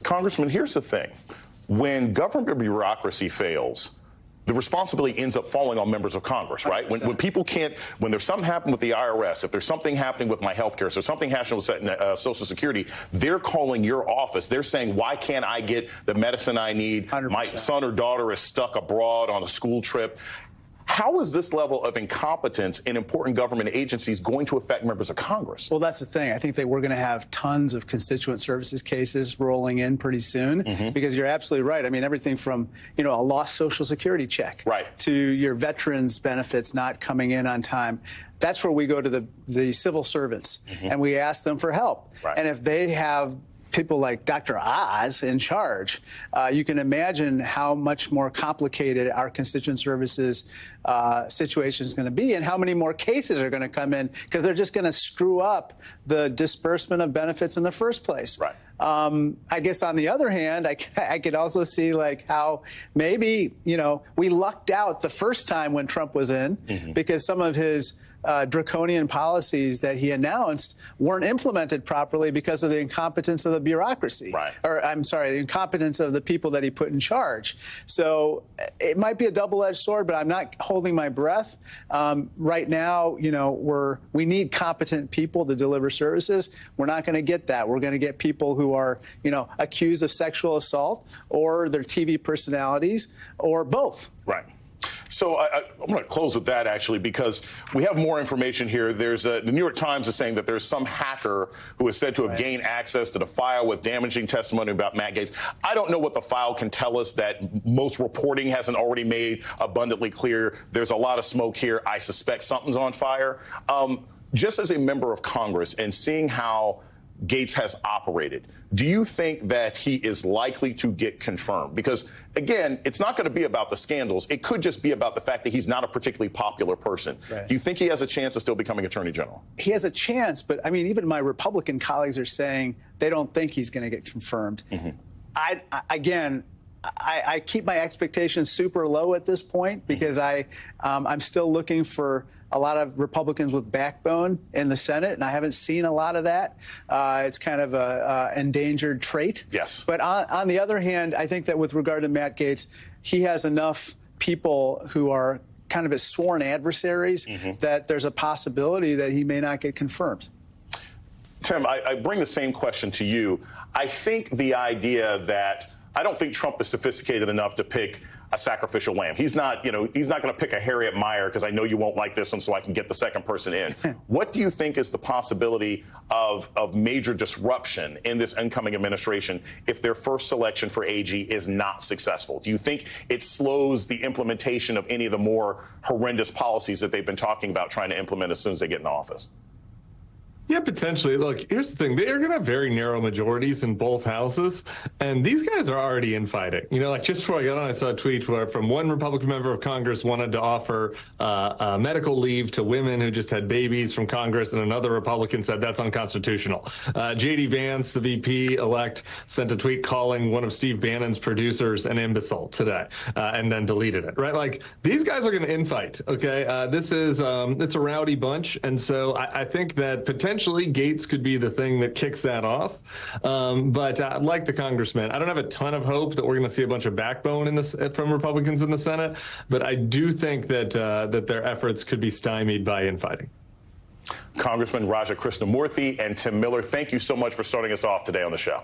Congressman, here's the thing. When government bureaucracy fails, the responsibility ends up falling on members of Congress, right? When people can't, when there's something happening with the IRS, if there's something happening with my health care, so something happening with Social Security, they're calling your office. They're saying, why can't I get the medicine I need? 100%. My son or daughter is stuck abroad on a school trip. How is this level of incompetence in important government agencies going to affect members of Congress? Well, that's the thing. I think that we're going to have tons of constituent services cases rolling in pretty soon, because you're absolutely right. I mean, everything from, a lost Social Security check to your veterans benefits not coming in on time. That's where we go to the civil servants and we ask them for help. And if they have people like Dr. Oz in charge, you can imagine how much more complicated our constituent services situation is going to be and how many more cases are going to come in, because they're just going to screw up the disbursement of benefits in the first place. I guess on the other hand, I could also see how maybe, we lucked out the first time when Trump was in because some of his draconian policies that he announced weren't implemented properly because of the incompetence of the bureaucracy. Or, I'm sorry, the incompetence of the people that he put in charge. So it might be a double-edged sword, but I'm not holding my breath. Right now, we need competent people to deliver services. We're not going to get that. We're going to get people who are, accused of sexual assault, or they're TV personalities, or both. So I'm going to close with that, actually, because we have more information here. There's the New York Times is saying that there's some hacker who is said to have gained access to the file with damaging testimony about Matt Gaetz. I don't know what the file can tell us that most reporting hasn't already made abundantly clear. There's a lot of smoke here. I suspect something's on fire. Just as a member of Congress and seeing how Gaetz has operated, do you think that he is likely to get confirmed? Because, again, it's not going to be about the scandals. It could just be about the fact that he's not a particularly popular person. Do you think he has a chance of still becoming Attorney General? He has a chance, but, I mean, even my Republican colleagues are saying they don't think he's going to get confirmed. I keep my expectations super low at this point because I'm still looking for a lot of Republicans with backbone in the Senate, and I haven't seen a lot of that. It's kind of an endangered trait. But on the other hand, I think that with regard to Matt Gaetz, he has enough people who are kind of his sworn adversaries that there's a possibility that he may not get confirmed. Tim, I bring the same question to you. I think the idea that I don't think Trump is sophisticated enough to pick a sacrificial lamb. He's not, he's not going to pick a Harriet Mier because I know you won't like this one, so I can get the second person in. What do you think is the possibility of major disruption in this incoming administration if their first selection for AG is not successful? Do you think it slows the implementation of any of the more horrendous policies that they've been talking about trying to implement as soon as they get in office? Yeah, potentially. Look, here's the thing. They are going to have very narrow majorities in both houses, and these guys are already infighting. Just before I got on, I saw a tweet from one Republican member of Congress wanted to offer medical leave to women who just had babies from Congress, and another Republican said that's unconstitutional. J.D. Vance, the VP-elect, sent a tweet calling one of Steve Bannon's producers an imbecile today, and then deleted it, right? These guys are going to infight, okay? This is, it's a rowdy bunch, and so I think that potentially Gaetz could be the thing that kicks that off. But like the congressman, I don't have a ton of hope that we're going to see a bunch of backbone from Republicans in the Senate. But I do think that that their efforts could be stymied by infighting. Congressman Raja Krishnamurthy and Tim Miller, thank you so much for starting us off today on the show.